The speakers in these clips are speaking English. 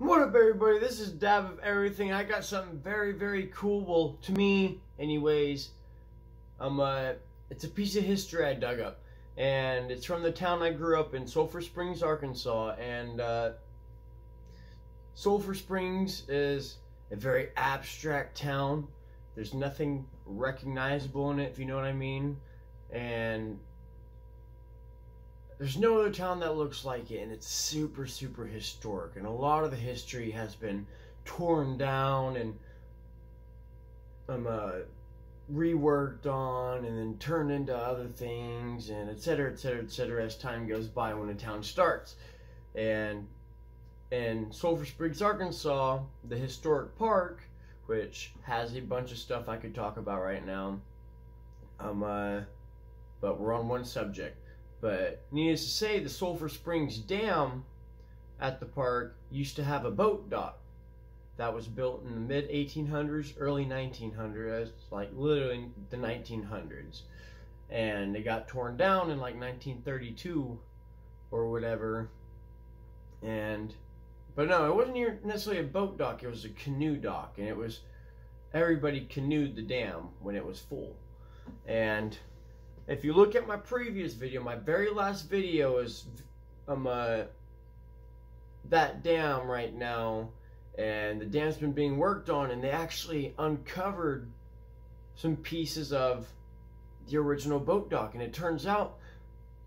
What up, everybody? This is Dab of Everything. I got something very cool. Well, to me, anyways. It's a piece of history I dug up, and it's from the town I grew up in, Sulphur Springs, Arkansas. And Sulphur Springs is a very abstract town. There's nothing recognizable in it, if you know what I mean. And there's no other town that looks like it, and it's super historic. And a lot of the history has been torn down and reworked on, and then turned into other things, and etc. as time goes by when a town starts. And in Sulphur Springs, Arkansas, the historic park, which has a bunch of stuff I could talk about right now, but we're on one subject. But needless to say, the Sulphur Springs Dam at the park used to have a boat dock that was built in the mid 1800s, early 1900s, like literally the 1900s. And it got torn down in like 1932 or whatever. But no, it wasn't necessarily a boat dock, it was a canoe dock. And it was, everybody canoed the dam when it was full. And if you look at my previous video, my very last video is that dam right now, and the dam's been being worked on, and they actually uncovered some pieces of the original boat dock. And it turns out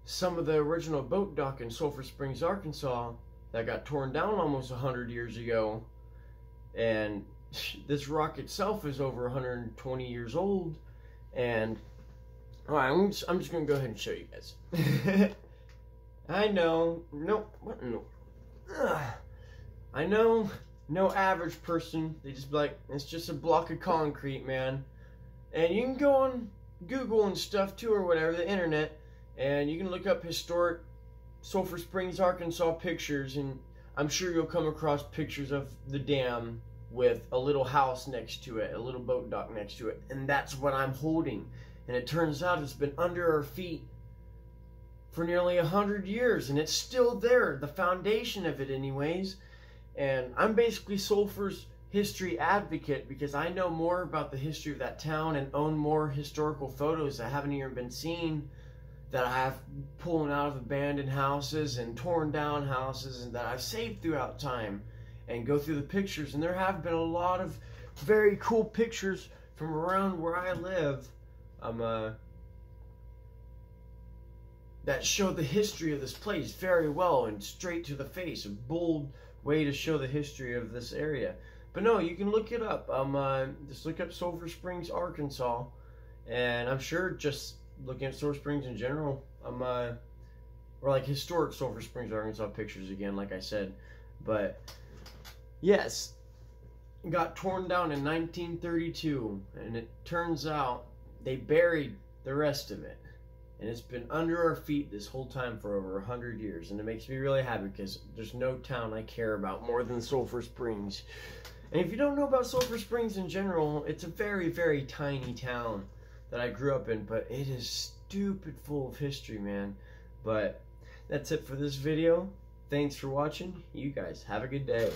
some of the original boat dock in Sulphur Springs, Arkansas, that got torn down almost 100 years ago, and this rock itself is over 120 years old. And alright, I'm just gonna go ahead and show you guys. I know, I know, no average person, they just be like, it's just a block of concrete, man. And you can go on Google and stuff too, or whatever, the internet, and you can look up historic Sulphur Springs, Arkansas pictures, and I'm sure you'll come across pictures of the dam with a little house next to it, a little boat dock next to it, and that's what I'm holding. And it turns out it's been under our feet for nearly 100 years, and it's still there, the foundation of it anyways. And I'm basically Sulphur's history advocate, because I know more about the history of that town and own more historical photos that haven't even been seen, that I have pulling out of abandoned houses and torn down houses, and that I've saved throughout time, and go through the pictures. And there have been a lot of very cool pictures from around where I live that show the history of this place very well and straight to the face. A bold way to show the history of this area. But no, you can look it up. Just look up Sulphur Springs, Arkansas, and I'm sure just looking at Sulphur Springs in general, or like historic Sulphur Springs, Arkansas pictures again, like I said. But yes, it got torn down in 1932, and it turns out they buried the rest of it, and it's been under our feet this whole time for over 100 years. And it makes me really happy, because there's no town I care about more than Sulphur Springs. And if you don't know about Sulphur Springs in general, it's a very tiny town that I grew up in, but it is stupid full of history, man. But that's it for this video. Thanks for watching. You guys have a good day.